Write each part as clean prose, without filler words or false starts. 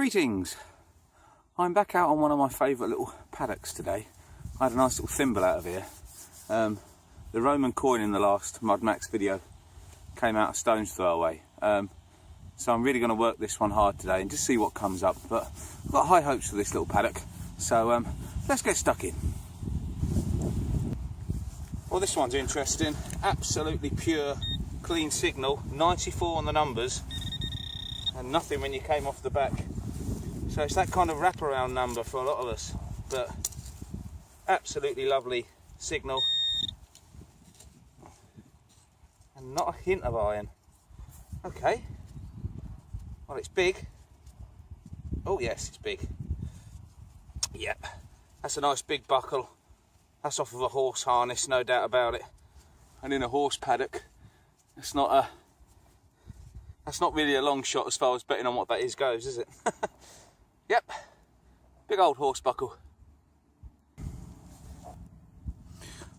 Greetings! I'm back out on one of my favourite little paddocks today. I had a nice little thimble out of here. The Roman coin in the last Mud Max video came out a stone's throw away. So I'm really going to work this one hard today and just see what comes up. But I've got high hopes for this little paddock. So let's get stuck in. Well, this one's interesting. Absolutely pure, clean signal. 94 on the numbers. And nothing when you came off the back. So it's that kind of wraparound number for a lot of us, but absolutely lovely signal and not a hint of iron. Okay, well, it's big. Oh yes, it's big. Yep, that's a nice big buckle. That's off of a horse harness, no doubt about it. And in a horse paddock, that's not really a long shot as far as betting on what that is goes, is it? Yep, big old horse buckle.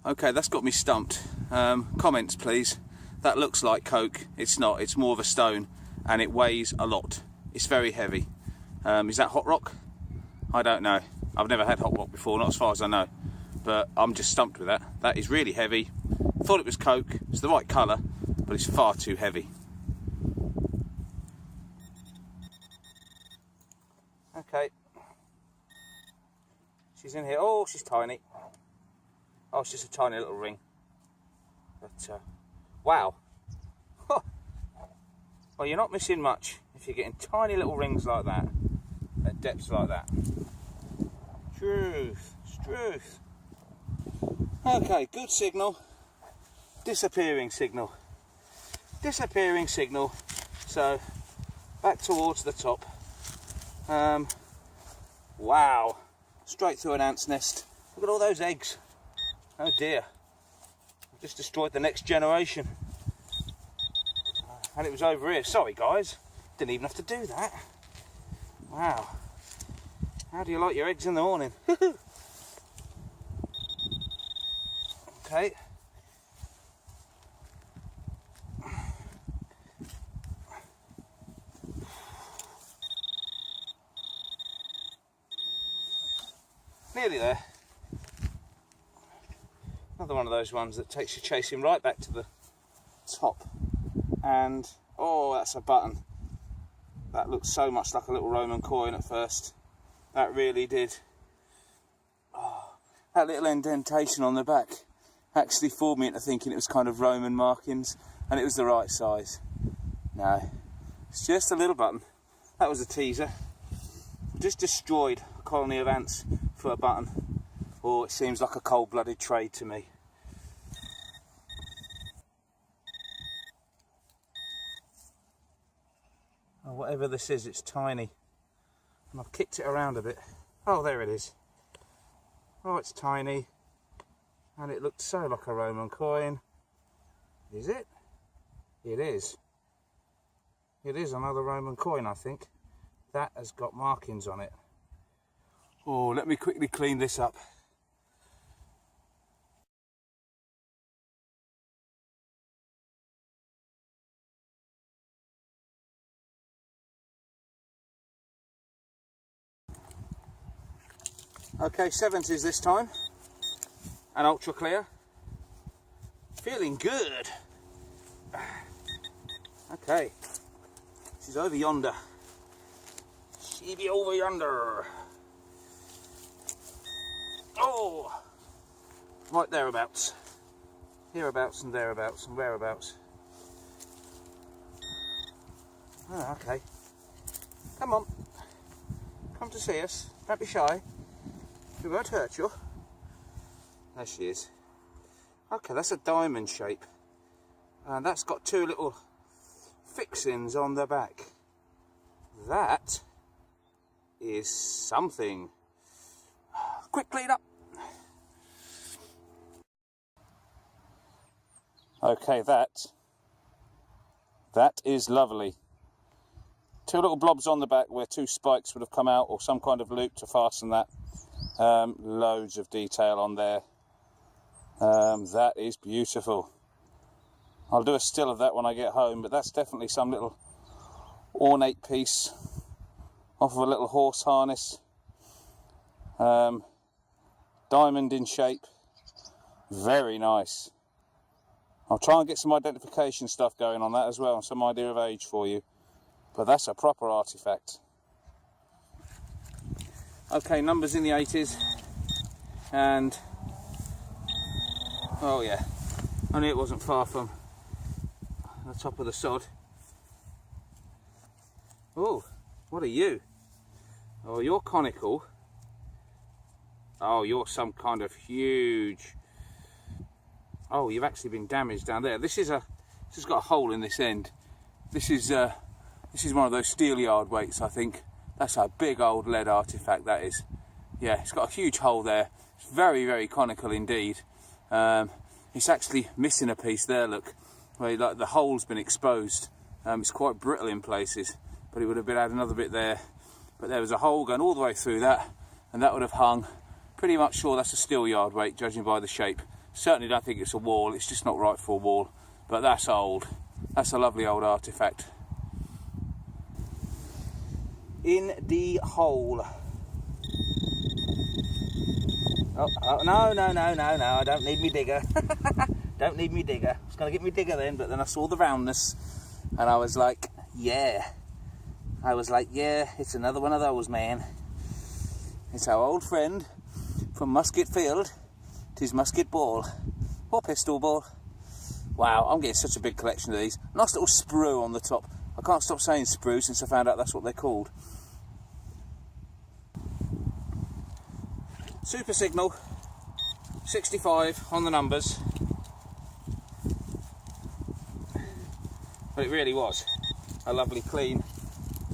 Okay, that's got me stumped. Comments please. That looks like coke. It's not, it's more of a stone and it weighs a lot. It's very heavy. Is that hot rock? I don't know. I've never had hot rock before, not as far as I know. But I'm just stumped with that. That is really heavy. Thought it was coke. It's the right colour, but it's far too heavy. Okay, she's in here. Oh, she's tiny. Oh, it's just a tiny little ring. But wow. Huh. Well, you're not missing much if you're getting tiny little rings like that at depths like that. Truth, truth. Okay, good signal. Disappearing signal. Disappearing signal. So back towards the top. Wow, straight through an ant's nest. Look at all those eggs. Oh dear, I've just destroyed the next generation. And it was over here. Sorry guys, didn't even have to do that. Wow, how do you like your eggs in the morning? Okay. Nearly there. Another one of those ones that takes you chasing right back to the top. And, oh, that's a button. That looked so much like a little Roman coin at first. That really did. Oh, that little indentation on the back actually fooled me into thinking it was kind of Roman markings, and it was the right size. No, it's just a little button. That was a teaser. Just destroyed a colony of ants for a button. Oh, it seems like a cold-blooded trade to me. Oh, whatever this is, it's tiny. And I've kicked it around a bit. Oh, there it is. Oh, it's tiny. And it looked so like a Roman coin. Is it? It is. It is another Roman coin, I think. That has got markings on it. Oh, let me quickly clean this up. Okay, 70s this time. And ultra clear. Feeling good. Okay. She's over yonder. She be over yonder. Oh! Right thereabouts. Hereabouts and thereabouts and whereabouts. Oh, okay. Come on. Come to see us. Don't be shy. We won't hurt you. There she is. Okay, that's a diamond shape. And that's got two little fixings on the back. That is something. Quick clean up. Okay, that is lovely. Two little blobs on the back where two spikes would have come out, or some kind of loop to fasten that. Loads of detail on there. That is beautiful. I'll do a still of that when I get home, but that's definitely some little ornate piece off of a little horse harness. Diamond in shape. Very nice. I'll try and get some identification stuff going on that as well, and some idea of age for you. But that's a proper artifact. Okay, numbers in the 80s. And oh yeah, I knew it wasn't far from the top of the sod. Oh, what are you? Oh, you're conical. Oh, you're some kind of huge. Oh, you've actually been damaged down there. This has got a hole in this end. This is one of those steelyard weights, I think. That's a big old lead artifact, that is. Yeah, it's got a huge hole there. It's very, very conical indeed. It's actually missing a piece there, look, where like the hole's been exposed. It's quite brittle in places, but it would have had another bit there. But there was a hole going all the way through that, and that would have hung. Pretty much sure that's a steelyard weight, judging by the shape. Certainly don't think it's a wall, it's just not right for a wall. But that's old. That's a lovely old artifact. In the hole. Oh, no, I don't need me digger. Don't need me digger. I was going to get me digger then, but then I saw the roundness and I was like, yeah. It's another one of those, man. It's our old friend from Musket Field. 'Tis musket ball or pistol ball. Wow, I'm getting such a big collection of these. Nice little sprue on the top. I can't stop saying sprue since I found out that's what they're called. Super Signal, 65 on the numbers. But it really was a lovely clean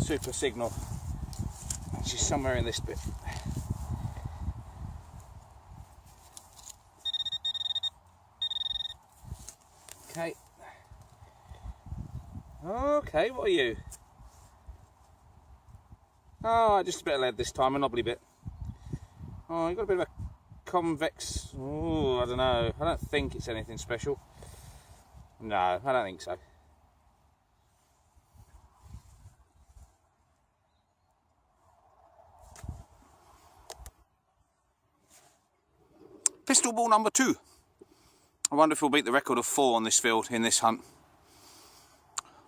Super Signal, which is somewhere in this bit. Okay, what are you? Oh, just a bit of lead this time, a knobbly bit. Oh, you've got a bit of a convex. Oh, I don't know. I don't think it's anything special. No, I don't think so. Pistol ball number 2. I wonder if we'll beat the record of 4 on this field in this hunt.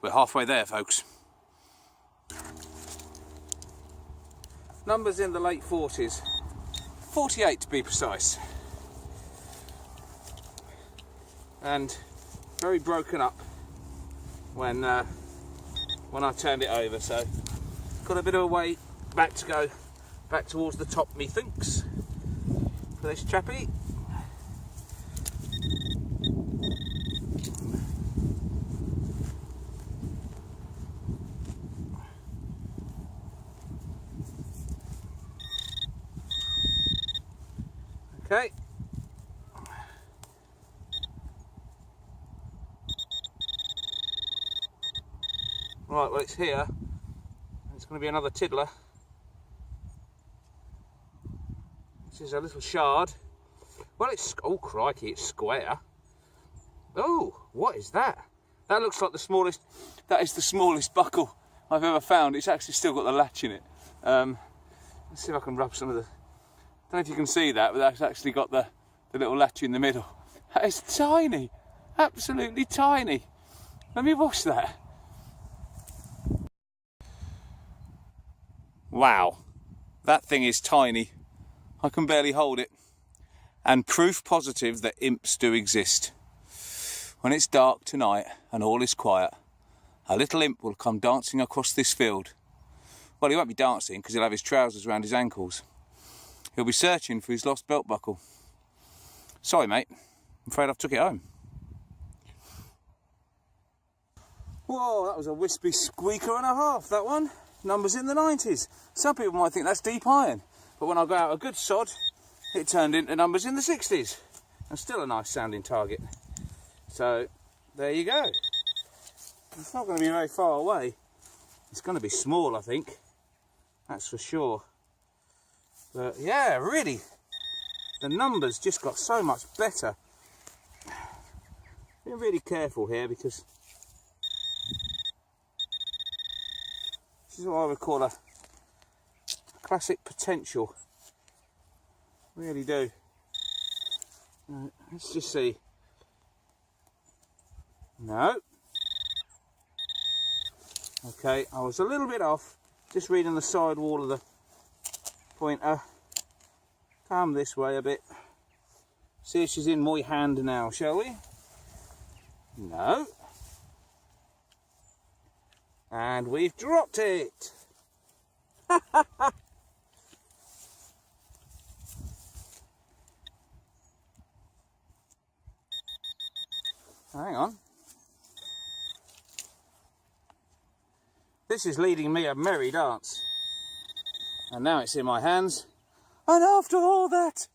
We're halfway there, folks. Numbers in the late 40s. 48 to be precise. And very broken up when I turned it over, so got a bit of a way back to go, back towards the top, methinks, for this chappie. Okay. Right, well, it's here. It's going to be another tiddler. This is a little shard. Well, it's, oh crikey, it's square. Oh, what is that? That looks like the smallest, that is the smallest buckle I've ever found. It's actually still got the latch in it. Let's see if I can rub some of the, I don't know if you can see that, but that's actually got the little latch in the middle. That is tiny, absolutely tiny. Let me wash that. Wow, that thing is tiny. I can barely hold it. And proof positive that imps do exist. When it's dark tonight and all is quiet, a little imp will come dancing across this field. Well, he won't be dancing because he'll have his trousers around his ankles. He'll be searching for his lost belt buckle. Sorry, mate. I'm afraid I've took it home. Whoa, that was a wispy squeaker and a half, that one. Numbers in the 90s. Some people might think that's deep iron, but when I got out a good sod, it turned into numbers in the 60s. And still a nice sounding target. So, there you go. It's not going to be very far away. It's going to be small, I think. That's for sure. But yeah, really, the numbers just got so much better. Be really careful here because this is what I would call a classic potential. Really do. Let's just see. No. Okay, I was a little bit off. Just reading the side wall of the pointer. Come this way a bit. See if she's in my hand now, shall we? No. And we've dropped it. Hang on. This is leading me a merry dance. And now it's in my hands. And after all that,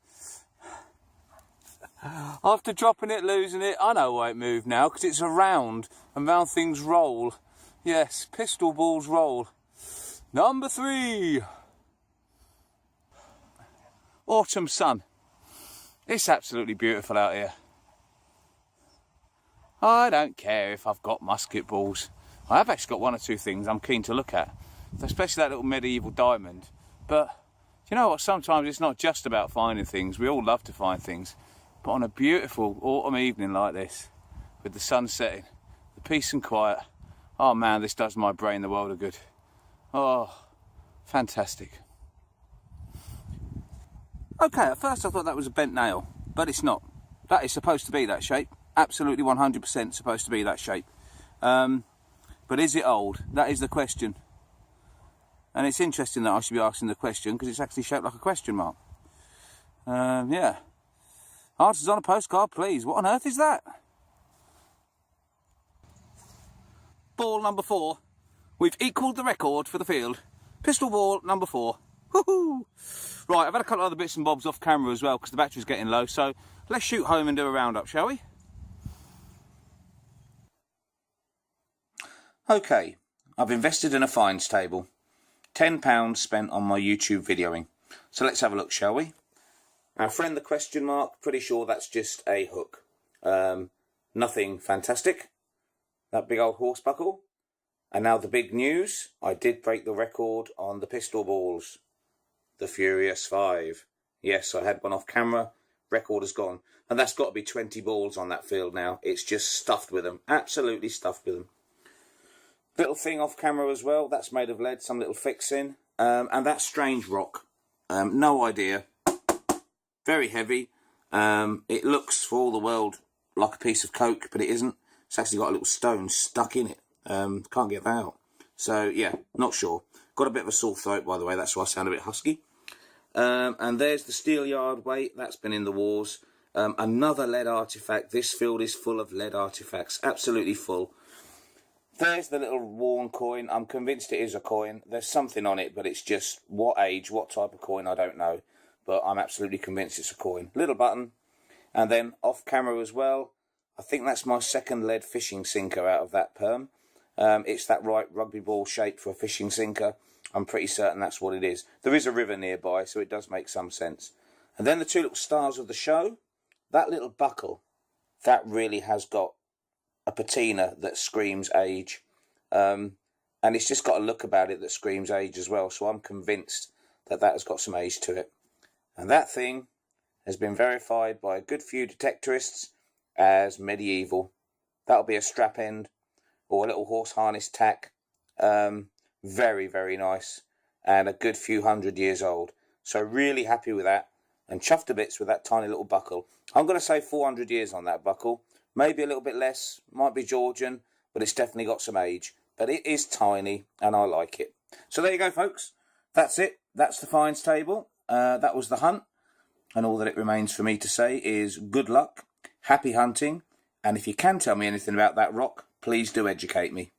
after dropping it, losing it, I know why it moved now, because it's a round, and round things roll. Yes, pistol balls roll. Number 3. Autumn sun. It's absolutely beautiful out here. I don't care if I've got musket balls. I have actually got 1 or 2 things I'm keen to look at, especially that little medieval diamond. But you know what, sometimes it's not just about finding things. We all love to find things. But on a beautiful autumn evening like this, with the sun setting, the peace and quiet, oh man, this does my brain the world of good. Oh, fantastic. Okay, at first I thought that was a bent nail, but it's not. That is supposed to be that shape. Absolutely 100% supposed to be that shape. But is it old? That is the question. And it's interesting that I should be asking the question, because it's actually shaped like a question mark. Yeah. Answers on a postcard, please. What on earth is that? Ball number 4. We've equalled the record for the field. Pistol ball number 4. Woohoo! Right, I've had a couple of other bits and bobs off camera as well, because the battery's getting low. So let's shoot home and do a roundup, shall we? Okay, I've invested in a finds table. £10 spent on my YouTube videoing. So let's have a look, shall we? Our friend the question mark, pretty sure that's just a hook. Nothing fantastic. That big old horse buckle. And now the big news, I did break the record on the pistol balls. The Furious 5. Yes, I had one off camera. Record is gone. And that's got to be 20 balls on that field now. It's just stuffed with them. Absolutely stuffed with them. Little thing off camera as well. That's made of lead. Some little fixing. And that strange rock. No idea. Very heavy. It looks for all the world like a piece of coke, but it isn't. It's actually got a little stone stuck in it. Can't get that out. So, yeah, not sure. Got a bit of a sore throat, by the way. That's why I sound a bit husky. And there's the steel yard weight. That's been in the wars. Another lead artefact. This field is full of lead artefacts. Absolutely full. There's the little worn coin. I'm convinced it is a coin. There's something on it, but it's just what age, what type of coin, I don't know. But I'm absolutely convinced it's a coin. Little button. And then off camera as well, I think that's my second lead fishing sinker out of that perm. It's that right rugby ball shape for a fishing sinker. I'm pretty certain that's what it is. There is a river nearby, so it does make some sense. And then the 2 little stars of the show. That little buckle, that really has got a patina that screams age. And it's just got a look about it that screams age as well. So I'm convinced that that has got some age to it. And that thing has been verified by a good few detectorists as medieval. That'll be a strap end or a little horse harness tack. Very, very nice. And a good few 100 years old. So really happy with that. And chuffed to bits with that tiny little buckle. I'm going to say 400 years on that buckle. Maybe a little bit less. Might be Georgian. But it's definitely got some age. But it is tiny. And I like it. So there you go, folks. That's it. That's the finds table. That was the hunt. And all that it remains for me to say is good luck. Happy hunting. And if you can tell me anything about that rock, please do educate me.